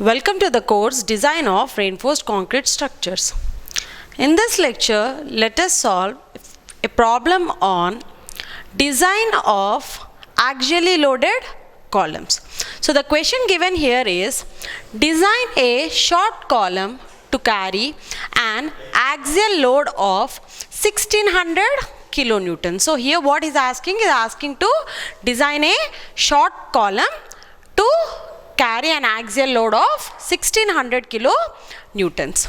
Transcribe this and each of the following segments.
Welcome to the course Design of Reinforced Concrete Structures. In this lecture, let us solve a problem on design of axially loaded columns. So the question given here is design a short column to carry an axial load of 1600 kilonewton. So here what is asking to design a short column to carry an axial load of 1600 kilonewtons.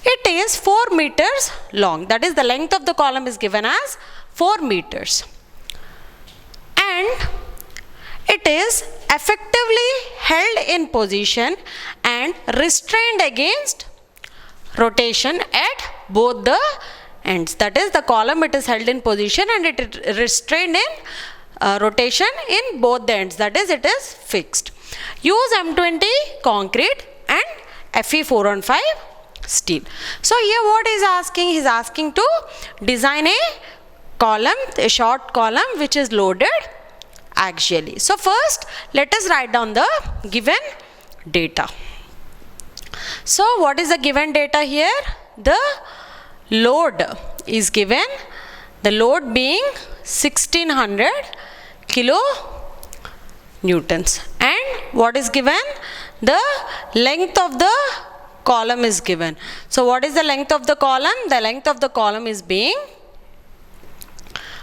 It is 4 meters long, that is the length of the column is given as 4 meters, and it is effectively held in position and restrained against rotation at both the ends. That is, the column it is held in position and it is restrained in rotation in both the ends, that is, it is fixed. Use M20 concrete and Fe 415 steel. So here what is asking? He is asking to design a column, a short column which is loaded axially. So first let us write down the given data. So what is the given data here? The load is given, the load being 1600 kilonewtons, and what is given? The length of the column is given. So what is the length of the column? The length of the column is being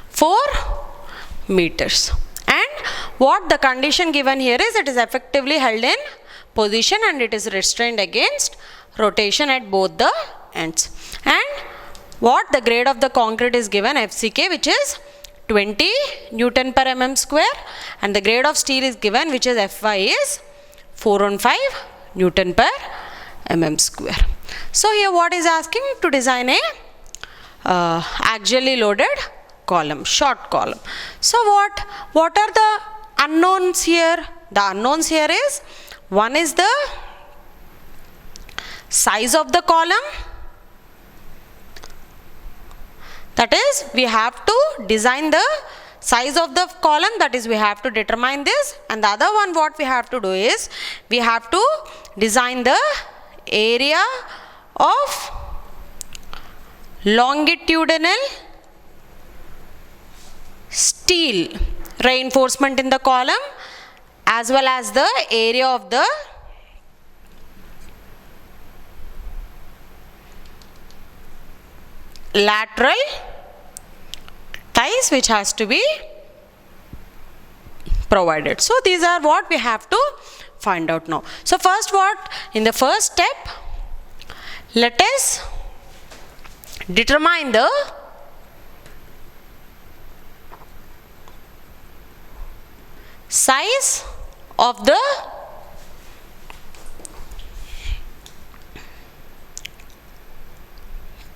4 meters, and what the condition given here is it is effectively held in position and it is restrained against rotation at both the ends. And what the grade of the concrete is given, FCK, which is 20 Newton per mm square, and the grade of steel is given, which is Fy is 415 Newton per mm square. So here what is asking? To design a axially loaded column, short column. So what are the unknowns here? The unknowns here is, one is the size of the column, that is, we have to design the size of the column, that is, we have to determine this, and the other one what we have to do is we have to design the area of longitudinal steel reinforcement in the column as well as the area of the lateral ties which has to be provided. So these are what we have to find out now. So first, what in the first step, let us determine the size of the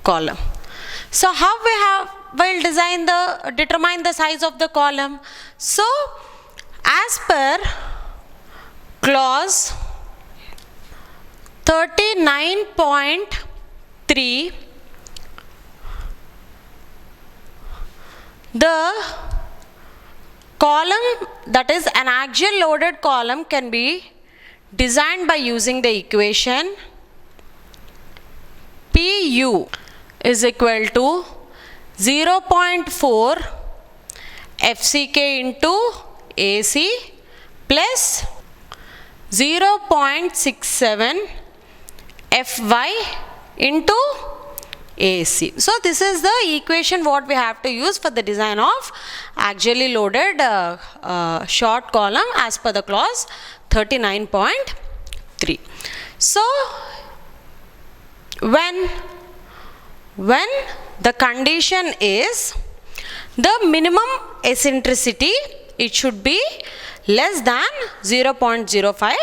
column. So how will determine the size of the column? So as per clause 39.3, the column, that is an axial loaded column, can be designed by using the equation Pu is equal to 0.4 FCK into AC plus 0.67 Fy into AC. So this is the equation what we have to use for the design of axially loaded short column as per the clause 39.3. So when the condition is the minimum eccentricity, it should be less than 0.05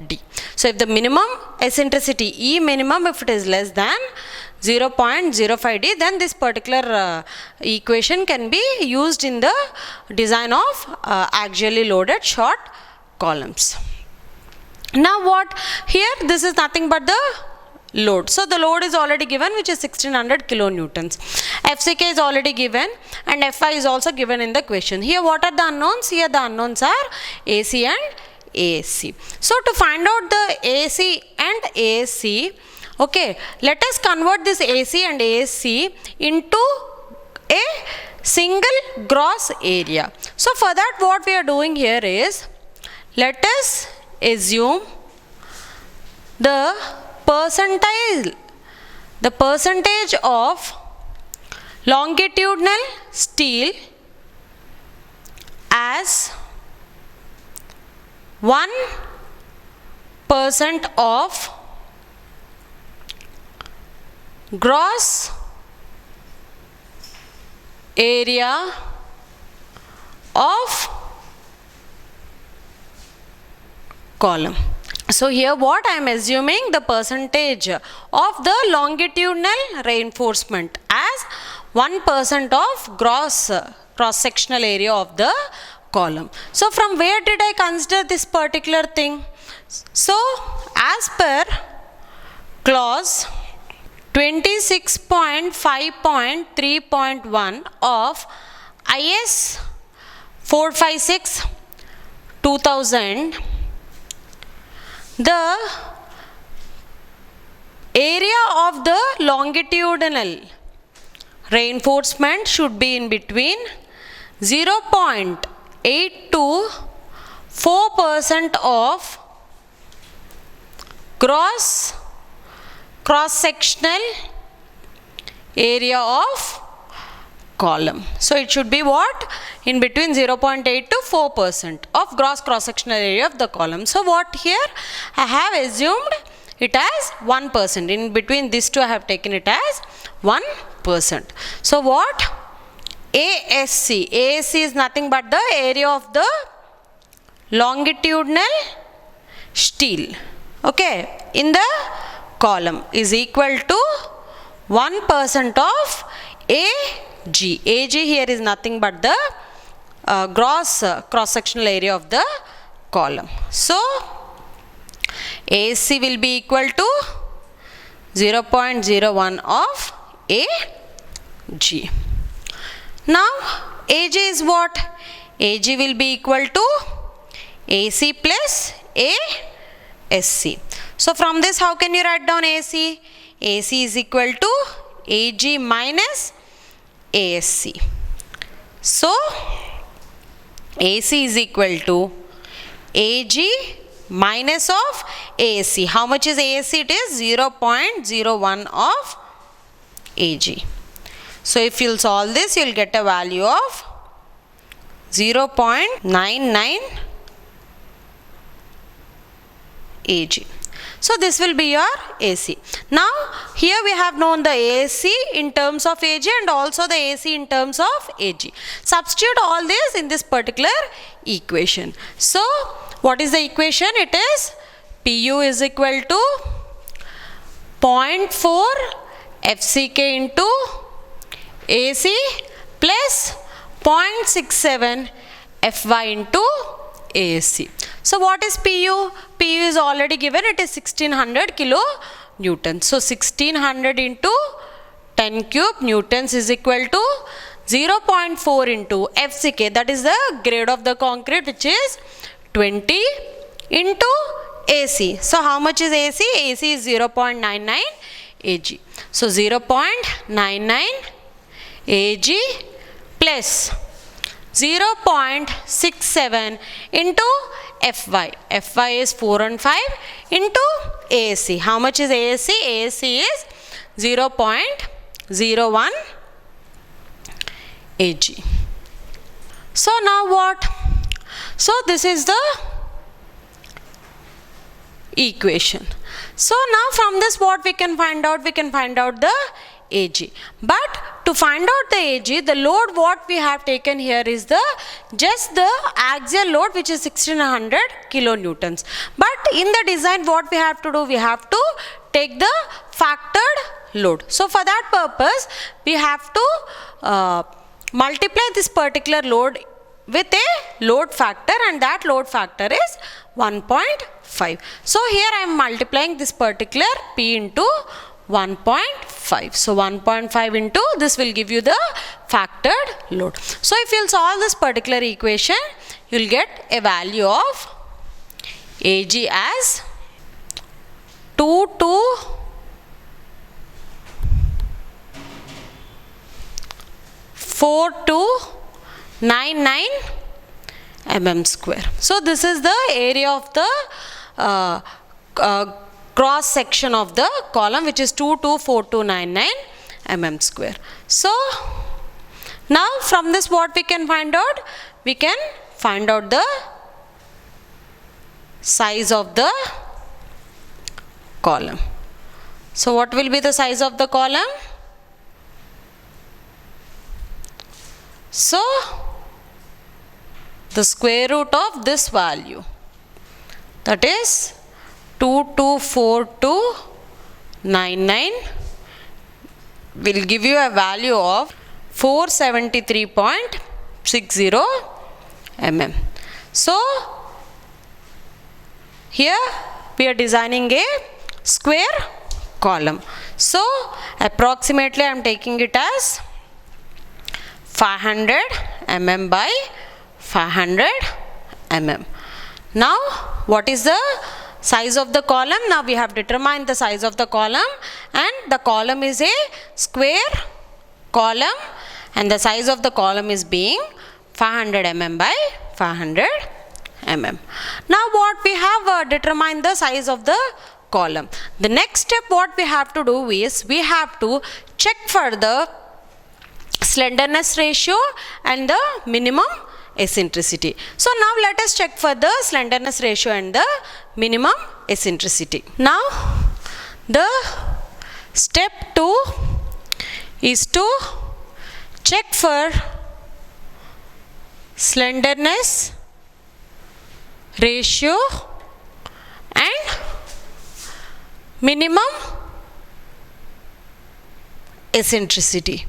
D. So if the minimum eccentricity E minimum, if it is less than 0.05 D, then this particular equation can be used in the design of axially loaded short columns. Now what here, this is nothing but the load. So the load is already given, which is 1600 kilonewtons. FCK is already given and Fy is also given in the question. Here what are the unknowns? Here the unknowns are AC and AC. So to find out the AC and AC, okay, let us convert this AC and AC into a single gross area. So for that what we are doing here is, let us assume the percentage of longitudinal steel as 1% of gross area of column. So here what I am assuming, the percentage of the longitudinal reinforcement as 1% of gross cross-sectional area of the column. So from where did I consider this particular thing? So as per clause 26.5.3.1 of IS 456/2000, the area of the longitudinal reinforcement should be in between 0.8 to 4% of gross cross-sectional area of column. So it should be what? In between 0.8 to 4% of gross cross-sectional area of the column. So what here? I have assumed it as 1%. In between these two I have taken it as 1%. So what? ASC. ASC is nothing but the area of the longitudinal steel, okay, in the column is equal to 1% of AG. AG here is nothing but the gross cross-sectional area of the column. So AC will be equal to 0.01 of AG. Now AG is what? AG will be equal to AC plus ASC. So from this how can you write down AC? AC is equal to AG minus ASC. So AC is equal to AG minus of ASC. How much is ASC? It is 0.01 of AG. So if you solve this, you will get a value of 0.99 AG. So this will be your AC. Now here we have known the AC in terms of AG and also the AC in terms of AG. Substitute all this in this particular equation. So what is the equation? It is PU is equal to 0.4 FCK into AC plus 0.67 FY into ASC. So what is PU? PU is already given, it is 1600 kilo newtons. So 1600 into 10 cube newtons is equal to 0.4 into FCK, that is the grade of the concrete, which is 20 into AC. So how much is AC? AC is 0.99 AG. So 0.99 AG plus 0.67 into FY. FY is 4 and 5 into ASC. How much is ASC? ASC is 0.01 AG. So now what? So this is the equation. So now from this what we can find out? We can find out the AG. But to find out the AG, the load what we have taken here is just the axial load, which is 1600 kilonewtons. But in the design what we have to do? We have to take the factored load. So for that purpose we have to multiply this particular load with a load factor, and that load factor is 1.5. So here I am multiplying this particular P into 1.5. So 1.5 into this will give you the factored load. So if you will solve this particular equation, you will get a value of AG as 224299 mm square. So this is the area of the cross section of the column, which is 224299 mm square. So now from this what we can find out? We can find out the size of the column. So what will be the size of the column? So the square root of this value, that is 224299, will give you a value of 473.60 mm. So here we are designing a square column. So approximately I am taking it as 500 mm by 500 mm. Now what is the size of the column? Now we have determined the size of the column, and the column is a square column, and the size of the column is being 500 mm by 500 mm. Now what we have determined the size of the column. The next step what we have to do is we have to check for the slenderness ratio and the minimum eccentricity. So now let us check for the slenderness ratio and the minimum eccentricity. Now the step 2 is to check for slenderness ratio and minimum eccentricity.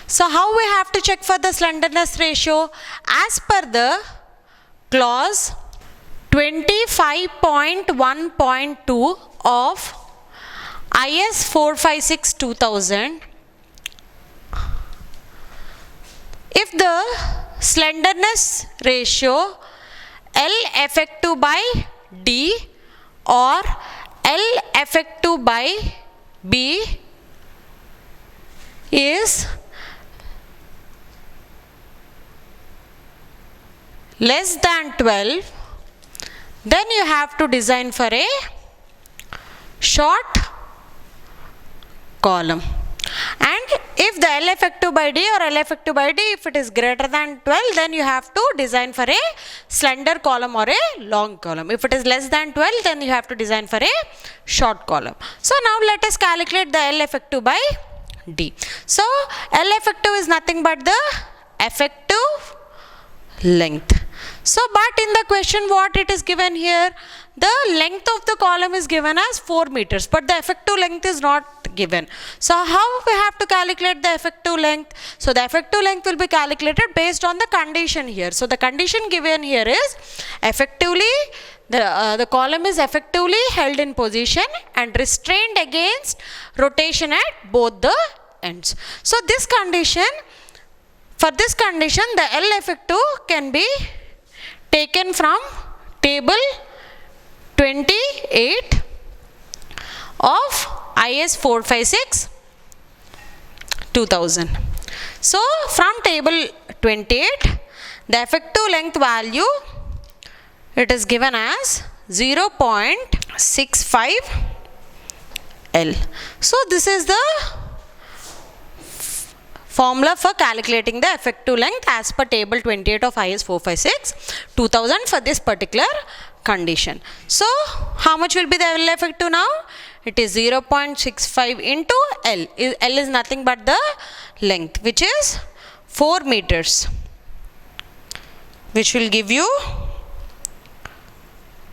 So how we have to check for the slenderness ratio? As per the clause 25.1.2 of IS 456-2000, if the slenderness ratio L effective by D or L effective by B is less than 12, then you have to design for a short column. And if the L effective by D or L effective by D, if it is greater than 12, then you have to design for a slender column or a long column. If it is less than 12, then you have to design for a short column. So now let us calculate the L effective by D. So L effective is nothing but the effective length. So but in the question what it is given here, the length of the column is given as 4 meters, but the effective length is not given. So how we have to calculate the effective length? So the effective length will be calculated based on the condition here. So the condition given here is effectively the column is effectively held in position and restrained against rotation at both the ends. So this condition, for this condition, the L effective can be taken from table 28 of IS 456-2000. So from table 28, the effective length value, it is given as 0.65 L. So this is the formula for calculating the effective length as per table 28 of IS 456-2000 for this particular condition. So how much will be the L effective now? It is 0.65 into L. L is nothing but the length, which is 4 meters, which will give you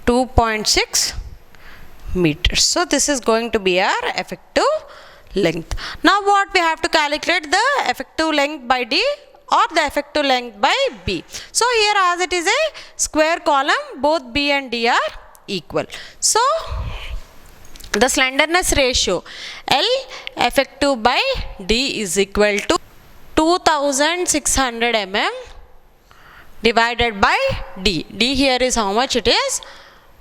2.6 meters. So this is going to be our effective length. Now what we have to calculate? The effective length by D or the effective length by B. So here as it is a square column, both B and D are equal. So the slenderness ratio L effective by D is equal to 2600 mm divided by D. D here is how much it is?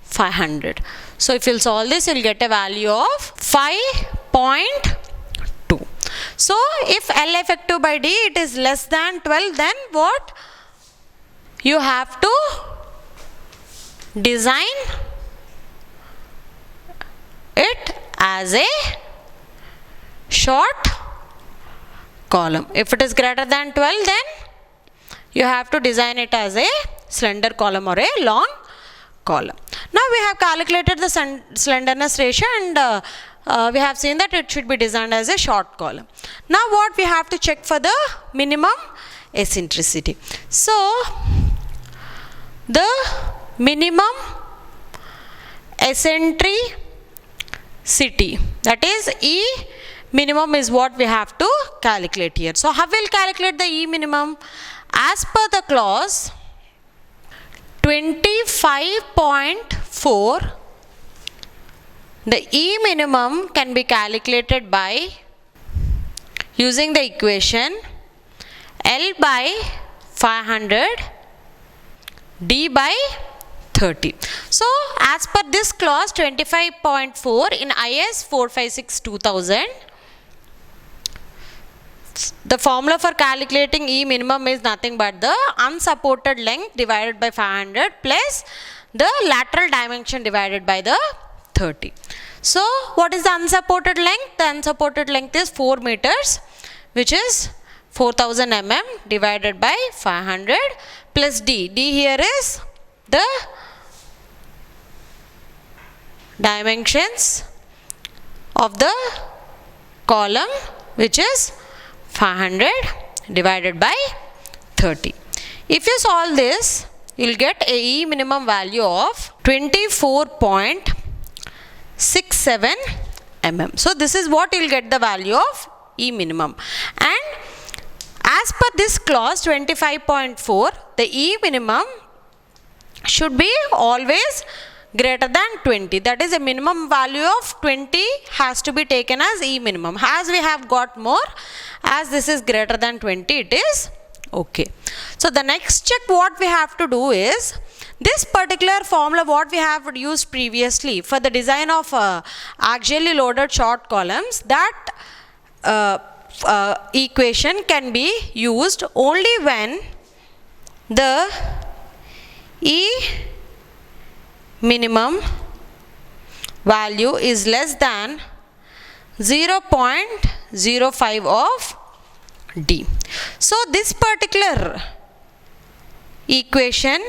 500. So if you'll solve this, you'll get a value of 5.2. So if L effective by D it is less than 12, then what? You have to design it as a short column. If it is greater than 12, then you have to design it as a slender column or a long column. Now we have calculated the slenderness ratio, and we have seen that it should be designed as a short column. Now what we have to check for the minimum eccentricity. So the minimum eccentricity, that is E minimum, is what we have to calculate here. So how will calculate the E minimum? As per the clause 25.4, the E minimum can be calculated by using the equation L by 500 D by 30. So as per this clause 25.4 in IS 456-2000, the formula for calculating E minimum is nothing but the unsupported length divided by 500 plus the lateral dimension divided by the 30. So what is the unsupported length? The unsupported length is 4 meters, which is 4000 mm divided by 500 plus D. D here is the dimensions of the column, which is 500 divided by 30. If you solve this, you will get a E minimum value of 24.67 mm. So this is what you will get the value of E minimum. And as per this clause 25.4, the E minimum should be always greater than 20. That is, a minimum value of 20 has to be taken as E minimum. As we have got more, as this is greater than 20, it is okay. So the next check what we have to do is, this particular formula what we have used previously for the design of axially loaded short columns, that equation can be used only when the E minimum value is less than 0.05 of D. So this particular equation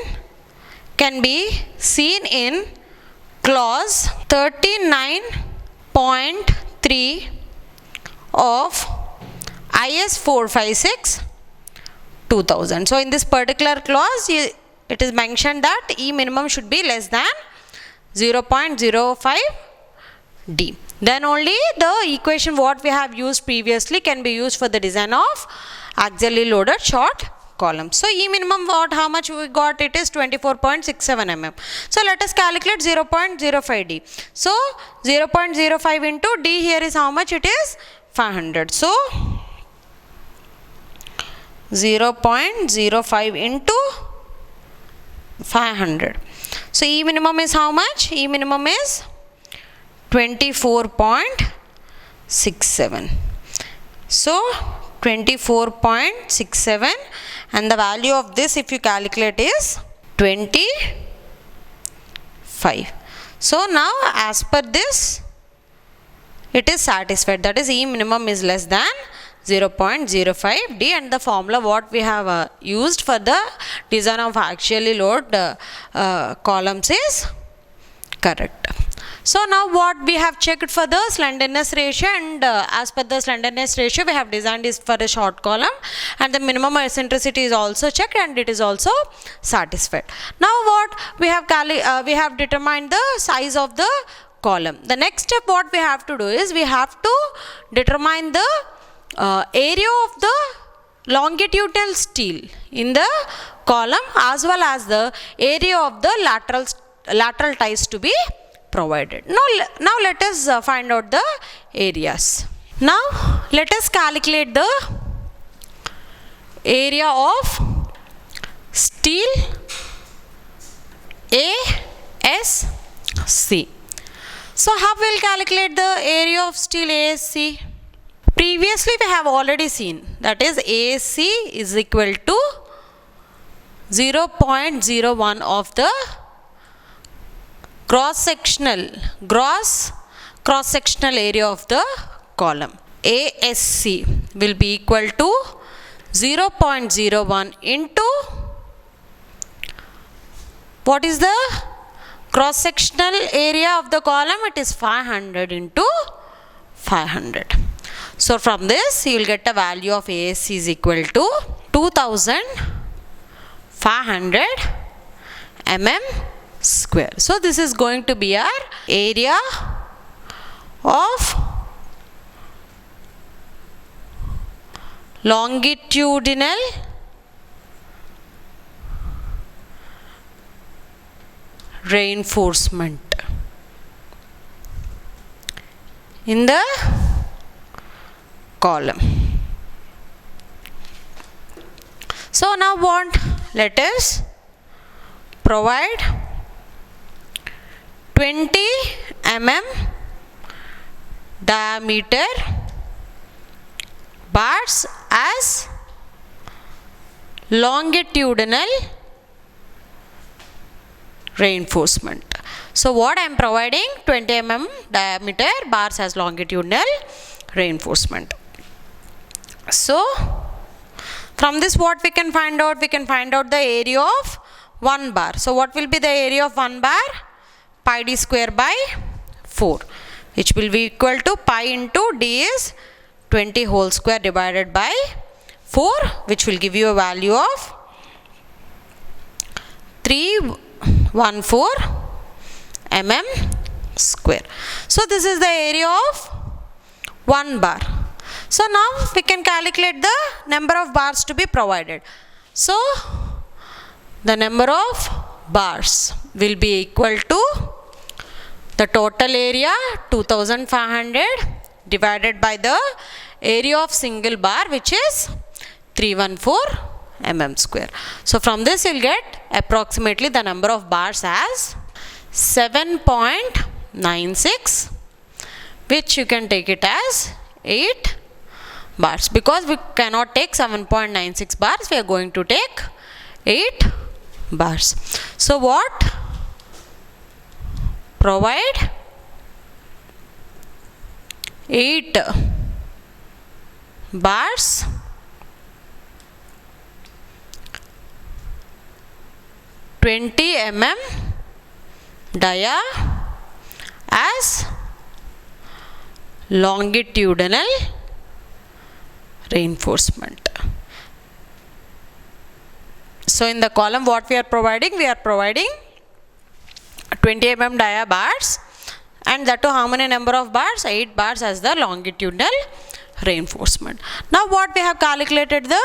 can be seen in clause 39.3 of IS 456-2000. So in this particular clause, it is mentioned that E minimum should be less than 0.05 D. Then only the equation what we have used previously can be used for the design of axially loaded short columns. So E minimum what, how much we got? It is 24.67 mm. So let us calculate 0.05 D. So 0.05 into D here is how much? It is 500. So 0.05 into 500. So E minimum is how much? E minimum is 24.67. So 24.67, and the value of this, if you calculate, is 25. So now as per this, it is satisfied. That is, E minimum is less than 0.05 D, and the formula what we have used for the design of axially loaded columns is correct. So now what we have checked for the slenderness ratio, and as per the slenderness ratio we have designed this for a short column, and the minimum eccentricity is also checked and it is also satisfied. Now what we have determined the size of the column. The next step what we have to do is, we have to determine the area of the longitudinal steel in the column, as well as the area of the lateral ties to be provided. Now let us find out the areas. Now let us calculate the area of steel ASC. So how we'll calculate the area of steel ASC? Previously we have already seen, that is ASC is equal to 0.01 of the gross cross-sectional area of the column. ASC will be equal to 0.01 into, what is the cross-sectional area of the column? It is 500 into 500. So from this you will get a value of ASC is equal to 2500 mm square. So this is going to be our area of longitudinal reinforcement in the column. So now what? Let us provide 20 mm diameter bars as longitudinal reinforcement. So what I am providing? 20 mm diameter bars as longitudinal reinforcement. So from this what we can find out? We can find out the area of 1 bar. So what will be the area of 1 bar? Pi d square by 4, which will be equal to pi into d is 20 whole square divided by 4, which will give you a value of 314 mm square. So this is the area of 1 bar. So now we can calculate the number of bars to be provided. So the number of bars will be equal to the total area 2500 divided by the area of single bar, which is 314 mm square. So from this you will get approximately the number of bars as 7.96, which you can take it as 8 bars. Because we cannot take 7.96 bars, we are going to take 8 bars. So what? Provide 8 bars mm dia as longitudinal reinforcement. So in the column what we are providing? We are providing 20 mm dia bars, and that to how many number of bars? 8 bars as the longitudinal reinforcement. Now what we have calculated? The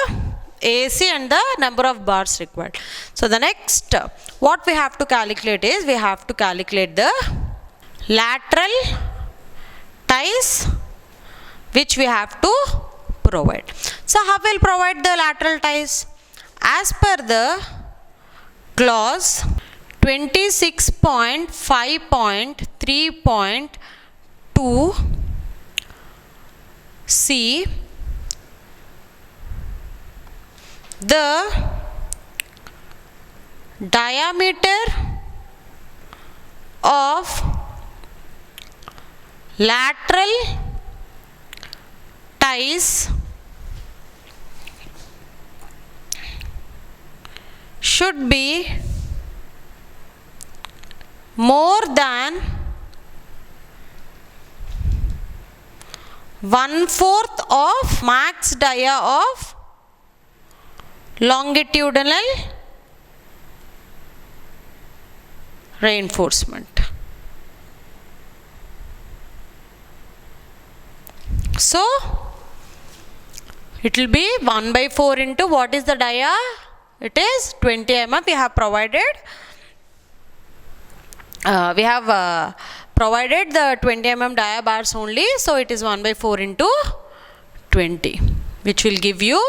AC and the number of bars required. So the next what we have to calculate is, we have to calculate the lateral ties which we have to provide. So how will provide the lateral ties? As per the clause 26.5.3.2 C, the diameter of lateral ties should be more than 1/4 of max dia of longitudinal reinforcement. So it will be 1/4 into what is the dia? It is 20 mm. We have provided provided the 20 mm dia bars only, so it is 1/4 into 20, which will give you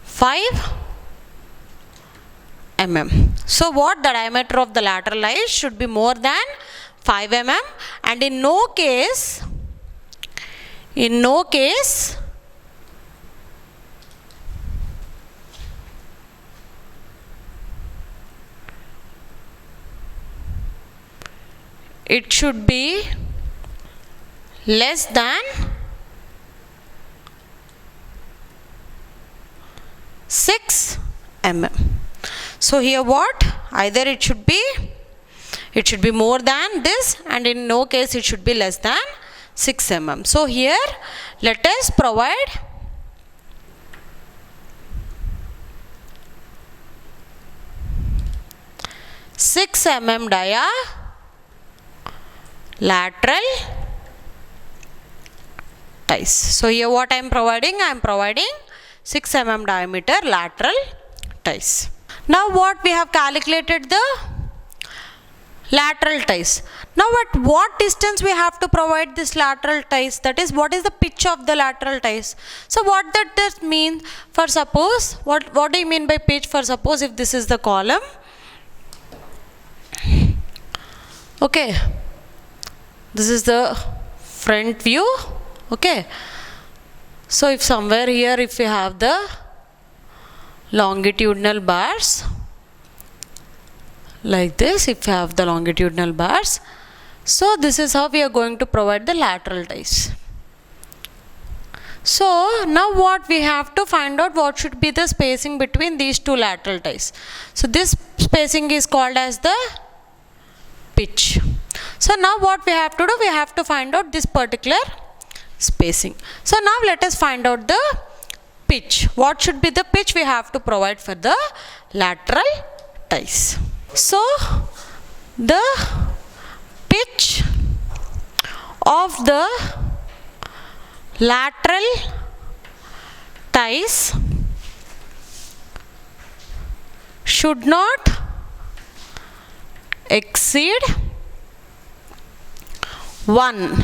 5 mm. So what the diameter of the lateral ties should be more than 5 mm, and in no case it should be less than 6 mm. So here what? Either it should be more than this, and in no case it should be less than 6 mm. So here let us provide six mm dia lateral ties. So here what I am providing? I am providing 6 mm diameter lateral ties. Now what we have calculated the lateral ties. Now at what distance we have to provide this lateral ties? That is, what is the pitch of the lateral ties? So what does mean? For suppose, what do you mean by pitch? For suppose if this is the column, okay, this is the front view, okay. So if somewhere here, if we have the longitudinal bars like this, if you have the longitudinal bars, so this is how we are going to provide the lateral ties. So now what we have to find out, what should be the spacing between these two lateral ties. So this spacing is called as the pitch. So now what we have to do, we have to find out this particular spacing. So now let us find out the pitch. What should be the pitch we have to provide for the lateral ties? So the pitch of the lateral ties should not exceed 1.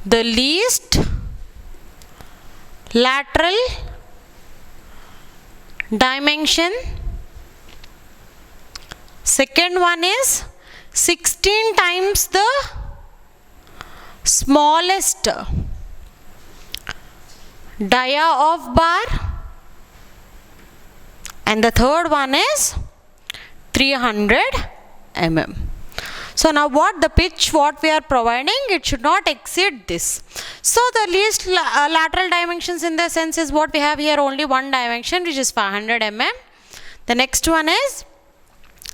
The least lateral dimension. Second one is 16 times the smallest dia of bar, and the third one is 300 mm. So now what the pitch what we are providing, it should not exceed this. So the least lateral dimensions in the sense is what we have here, only one dimension, which is 500 mm. The next one is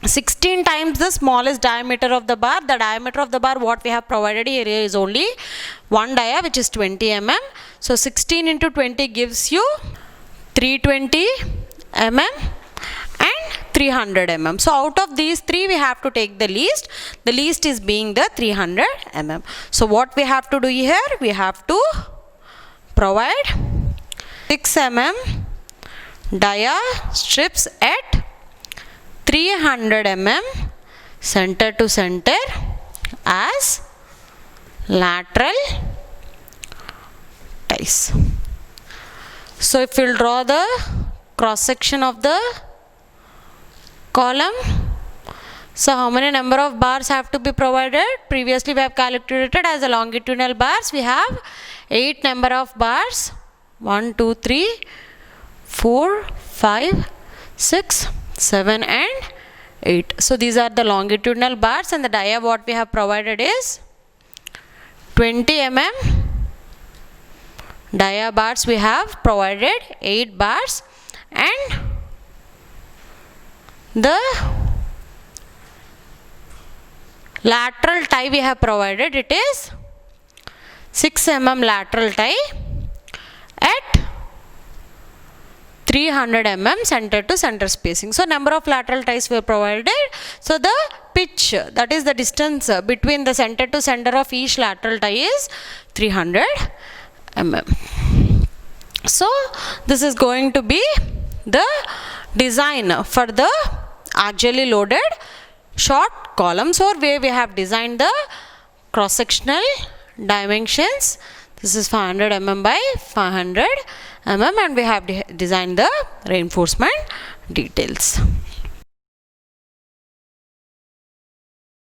16 times the smallest diameter of the bar. The diameter of the bar what we have provided here is only one dia, which is 20 mm. So 16 into 20 gives you 320 mm and 300 mm. So out of these three we have to take the least. The least is being the 300 mm. So what we have to do here, we have to provide 6 mm dia strips at 300 mm center to center as lateral ties. So if we will draw the cross section of the column, so how many number of bars have to be provided? Previously we have calculated as a longitudinal bars, we have 8 number of bars, 1, 2, 3, 4, 5, 6, 7 and 8. So these are the longitudinal bars, and the dia what we have provided is 20 mm dia bars. We have provided 8 bars, and the lateral tie we have provided, it is 6 mm lateral tie at 300 mm center to center spacing. So number of lateral ties were provided. So the pitch, that is the distance between the center to center of each lateral tie, is 300 mm. So this is going to be the design for the axially loaded short columns, or where we have designed the cross sectional dimensions. This is 500 mm by 500, mm and we have designed the reinforcement details.